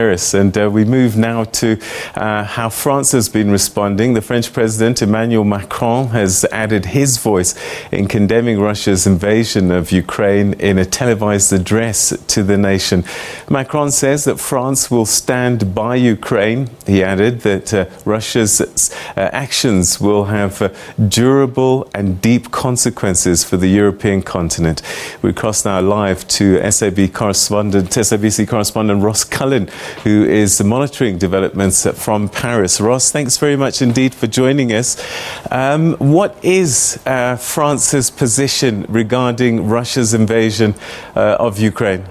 And we move now to how France has been responding. The French President Emmanuel Macron has added his voice in condemning Russia's invasion of Ukraine in a televised address to the nation. Macron says that France will stand by Ukraine. He added that Russia's actions will have durable and deep consequences for the European continent. We cross now live to SABC correspondent Ross Cullen, who is monitoring developments from Paris. Ross, thanks very much indeed for joining us. What is France's position regarding Russia's invasion of Ukraine?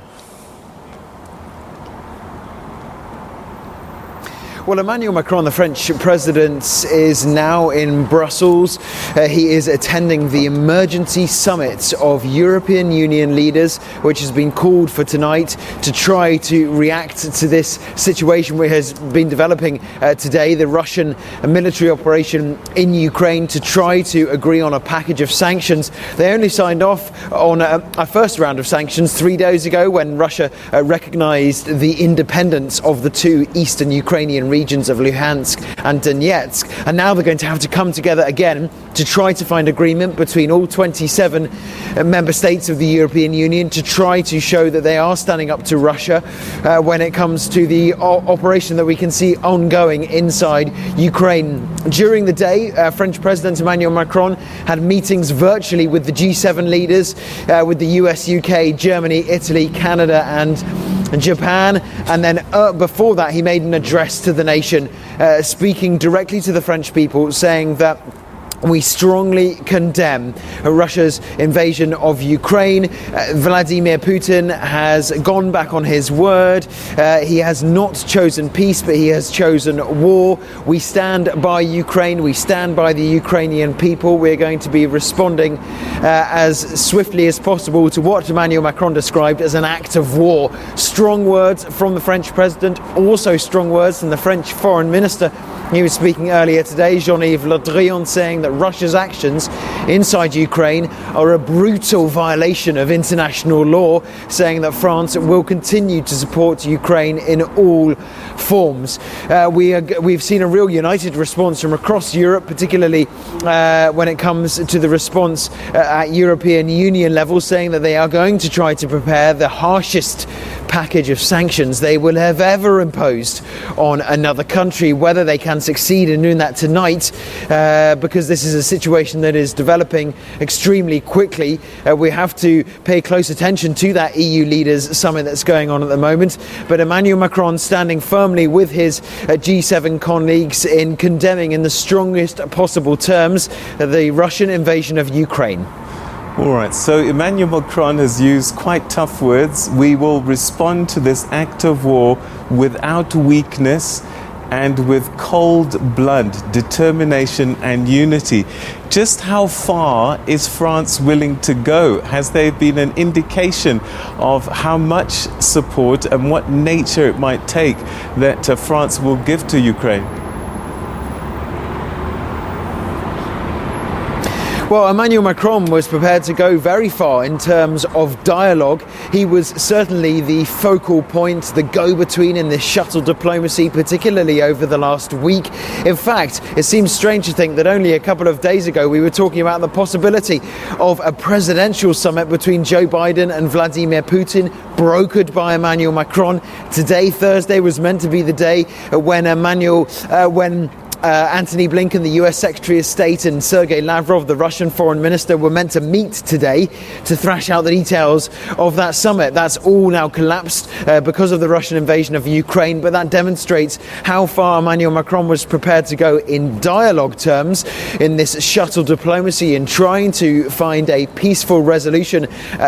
Well, Emmanuel Macron, the French president, is now in Brussels. He is attending the emergency summit of European Union leaders, which has been called for tonight to try to react to this situation which has been developing today, the Russian military operation in Ukraine, to try to agree on a package of sanctions. They only signed off on a first round of sanctions 3 days ago when Russia recognized the independence of the two eastern Ukrainian regions of Luhansk and Donetsk, and now they're going to have to come together again to try to find agreement between all 27 member states of the European Union to try to show that they are standing up to Russia when it comes to the operation that we can see ongoing inside Ukraine. During the day, French President Emmanuel Macron had meetings virtually with the G7 leaders, with the US, UK, Germany, Italy, Canada and Japan, and then before that he made an address to the nation, speaking directly to the French people, saying that we strongly condemn Russia's invasion of Ukraine. Vladimir Putin has gone back on his word. He has not chosen peace, but he has chosen war. We stand by Ukraine. We stand by the Ukrainian people. We're going to be responding as swiftly as possible to what Emmanuel Macron described as an act of war. Strong words from the French president, also strong words from the French foreign minister. He was speaking earlier today, Jean-Yves Le Drian, saying that Russia's actions inside Ukraine are a brutal violation of international law, saying that France will continue to support Ukraine in all forms. We've seen a real united response from across Europe, particularly when it comes to the response at European Union level, saying that they are going to try to prepare the harshest package of sanctions they will have ever imposed on another country. Whether they can succeed in doing that tonight, because this is a situation that is developing extremely quickly, we have to pay close attention to that EU leaders summit that's going on at the moment. But Emmanuel Macron standing firmly with his G7 colleagues in condemning in the strongest possible terms the Russian invasion of Ukraine. All right, so Emmanuel Macron has used quite tough words. We will respond to this act of war without weakness and with cold blood, determination and unity. Just how far is France willing to go? Has there been an indication of how much support and what nature it might take that France will give to Ukraine? Well, Emmanuel Macron was prepared to go very far in terms of dialogue. He was certainly the focal point, the go-between in this shuttle diplomacy, particularly over the last week. In fact, it seems strange to think that only a couple of days ago we were talking about the possibility of a presidential summit between Joe Biden and Vladimir Putin, brokered by Emmanuel Macron. Today, Thursday, was meant to be the day when Antony Blinken, the US Secretary of State, and Sergei Lavrov, the Russian foreign minister, were meant to meet today to thrash out the details of that summit. That's all now collapsed because of the Russian invasion of Ukraine, but that demonstrates how far Emmanuel Macron was prepared to go in dialogue terms in this shuttle diplomacy in trying to find a peaceful resolution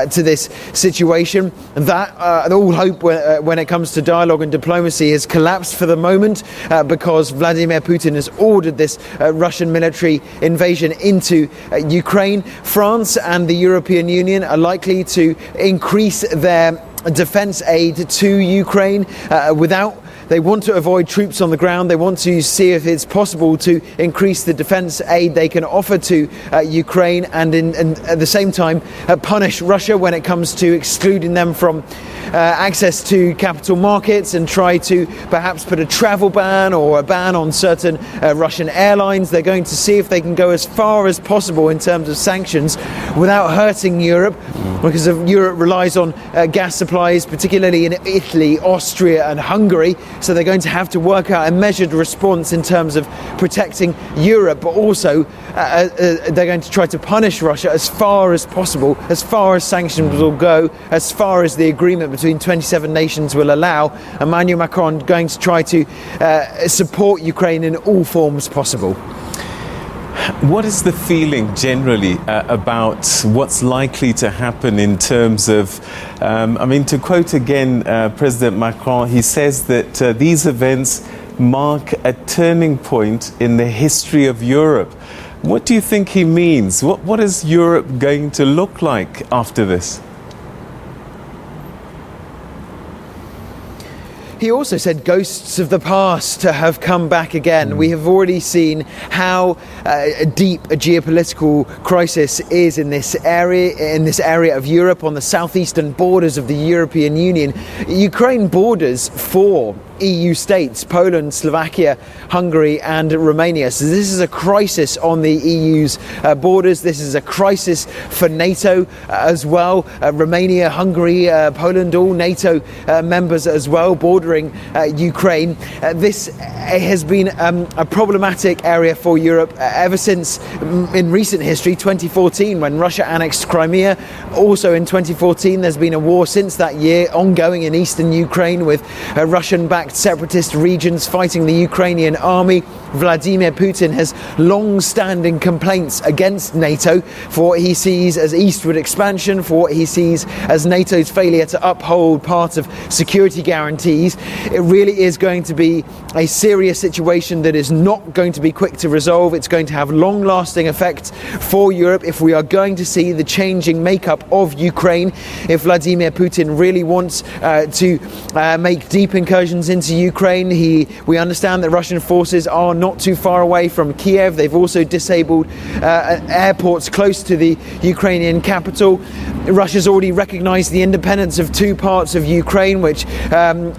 to this situation. That all hope when it comes to dialogue and diplomacy has collapsed for the moment because Vladimir Putin has ordered this Russian military invasion into Ukraine. France and the European Union are likely to increase their defense aid to Ukraine without They want to avoid troops on the ground. They want to see if it's possible to increase the defence aid they can offer to Ukraine, and at the same time punish Russia when it comes to excluding them from access to capital markets, and try to perhaps put a travel ban or a ban on certain Russian airlines. They're going to see if they can go as far as possible in terms of sanctions without hurting Europe, because Europe relies on gas supplies, particularly in Italy, Austria and Hungary. So they're going to have to work out a measured response in terms of protecting Europe, but also they're going to try to punish Russia as far as possible, as far as sanctions will go, as far as the agreement between 27 nations will allow. Emmanuel Macron going to try to support Ukraine in all forms possible. What is the feeling generally about what's likely to happen in terms of, to quote again President Macron, he says that these events mark a turning point in the history of Europe. What do you think he means? What is Europe going to look like after this? He also said ghosts of the past have come back again. We have already seen how deep a geopolitical crisis is in this area of Europe, on the southeastern borders of the European Union. Ukraine borders 4 EU states: Poland, Slovakia, Hungary and Romania. So this is a crisis on the EU's borders. This is a crisis for NATO as well. Romania, Hungary, Poland, all NATO members as well, bordering Ukraine. This has been a problematic area for Europe ever since, in recent history, 2014, when Russia annexed Crimea. Also in 2014, there's been a war since that year ongoing in eastern Ukraine, with Russian-backed separatist regions fighting the Ukrainian army. Vladimir Putin has long-standing complaints against NATO for what he sees as eastward expansion, for what he sees as NATO's failure to uphold part of security guarantees. It really is going to be a serious situation that is not going to be quick to resolve. It's going to have long-lasting effects for Europe if we are going to see the changing makeup of Ukraine. If Vladimir Putin really wants to make deep incursions into Ukraine, we understand that Russian forces are not too far away from Kiev. They've also disabled airports close to the Ukrainian capital. Russia's already recognized the independence of 2 parts of Ukraine, which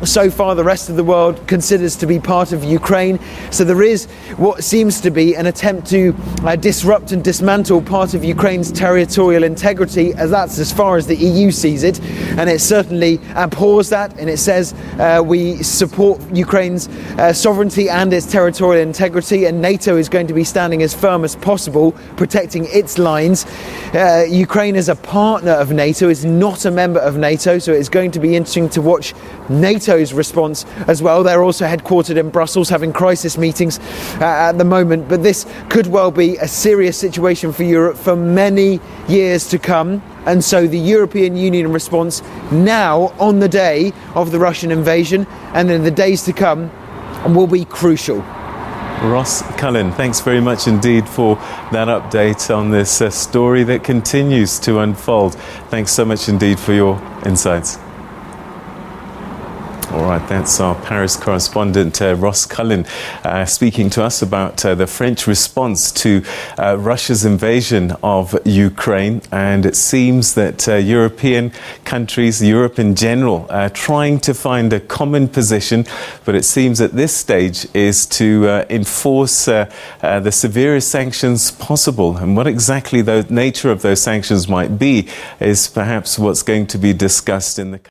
so far the rest of the world considers to be part of Ukraine. So there is what seems to be an attempt to disrupt and dismantle part of Ukraine's territorial integrity, as that's as far as the EU sees it. And it certainly abhors that, and it says we support Ukraine's sovereignty and its territorial integrity, and NATO is going to be standing as firm as possible, protecting its lines. Ukraine is a partner of NATO, is not a member of NATO, so it's going to be interesting to watch NATO's response as well. They're also headquartered in Brussels, having crisis meetings at the moment, but this could well be a serious situation for Europe for many years to come. And so the European Union response now, on the day of the Russian invasion and in the days to come, will be crucial. Ross Cullen, thanks very much indeed for that update on this story that continues to unfold. Thanks so much indeed for your insights. All right, that's our Paris correspondent, Ross Cullen, speaking to us about the French response to Russia's invasion of Ukraine. And it seems that European countries, Europe in general, are trying to find a common position. But it seems at this stage is to enforce the severest sanctions possible. And what exactly the nature of those sanctions might be is perhaps what's going to be discussed in the